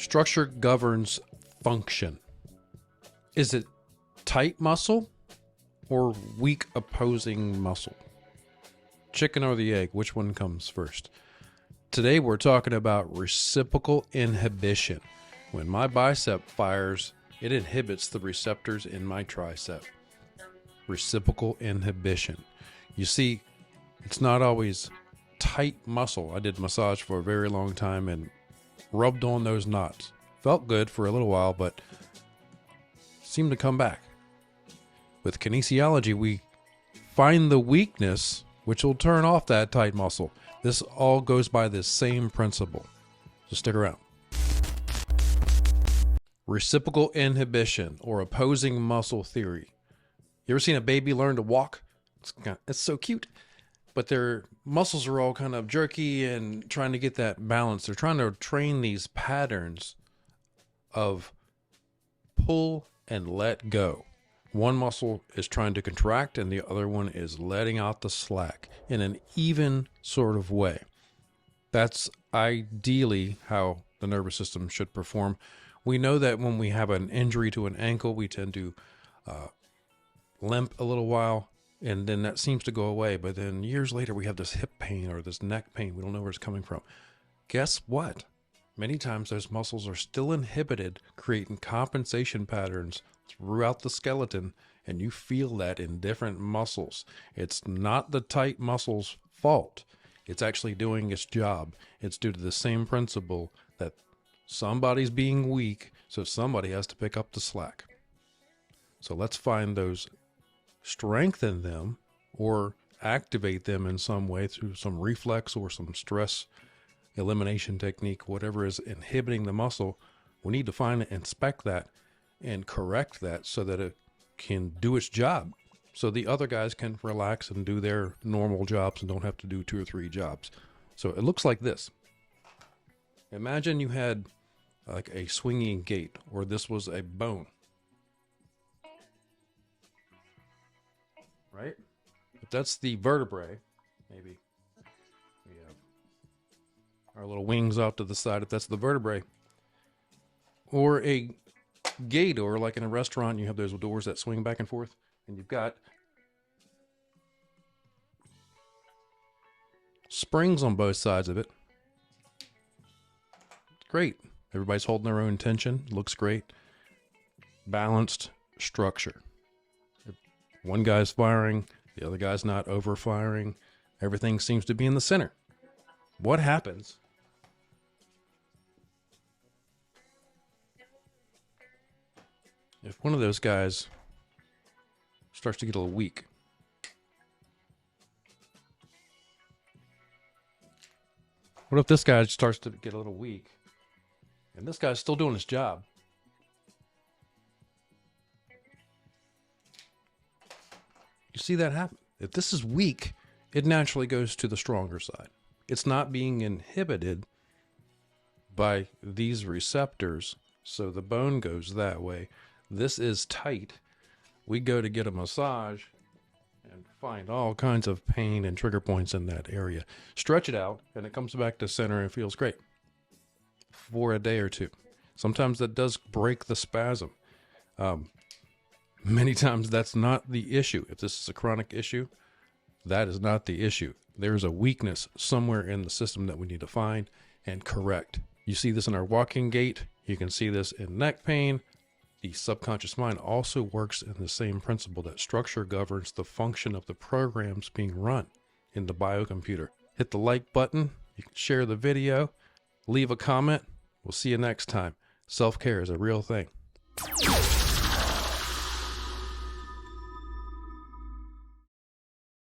Structure governs function. Is it tight muscle or weak opposing muscle? Chicken or the egg, which one comes first? Today we're talking about reciprocal inhibition. When my bicep fires, it inhibits the receptors in my tricep. Reciprocal inhibition. You see, it's not always tight muscle. I did massage for a very long time and rubbed on those knots. Felt good for a little while, but seemed to come back. With kinesiology, we find the weakness, which will turn off that tight muscle. This all goes by this same principle. So stick around. Reciprocal inhibition, or opposing muscle theory. You ever seen a baby learn to walk? It's so cute. But their muscles are all kind of jerky and trying to get that balance. They're trying to train these patterns of pull and let go. One muscle is trying to contract and the other one is letting out the slack in an even sort of way. That's ideally how the nervous system should perform. We know that when we have an injury to an ankle, we tend to limp a little while, and then that seems to go away. But then years later, we have this hip pain or this neck pain. We don't know where it's coming from. Guess what? Many times those muscles are still inhibited, creating compensation patterns throughout the skeleton, and you feel that in different muscles. It's not the tight muscle's fault. It's actually doing its job. It's due to the same principle that somebody's being weak, so somebody has to pick up the slack. So let's find those, strengthen them, or activate them in some way through some reflex or some stress elimination technique, whatever is inhibiting the muscle. We need to find it, inspect that, and correct that so that it can do its job. So the other guys can relax and do their normal jobs and don't have to do 2 or 3 jobs. So it looks like this. Imagine you had like a swinging gate, or this was a bone. Right? If that's the vertebrae, maybe we have our little wings off to the side, if that's the vertebrae. Or a gate, or like in a restaurant, you have those doors that swing back and forth, and you've got springs on both sides of it. Great. Everybody's holding their own tension. Looks great. Balanced structure. If one guy's firing, the other guy's not over firing. Everything seems to be in the center. What happens if one of those guys starts to get a little weak? What if this guy starts to get a little weak and this guy's still doing his job? You see that happen? If this is weak, it naturally goes to the stronger side. It's not being inhibited by these receptors, so the bone goes that way. This is tight. We go to get a massage and find all kinds of pain and trigger points in that area. Stretch it out, and it comes back to center and feels great for a day or two. Sometimes that does break the spasm. Many times that's not the issue. If this is a chronic issue, that is not the issue. There's a weakness somewhere in the system that we need to find and correct. You see this in our walking gait. You can see this in neck pain. The subconscious mind also works in the same principle that structure governs the function of the programs being run in the biocomputer. Hit the like button. You can share the video. Leave a comment. We'll see you next time. Self-care is a real thing.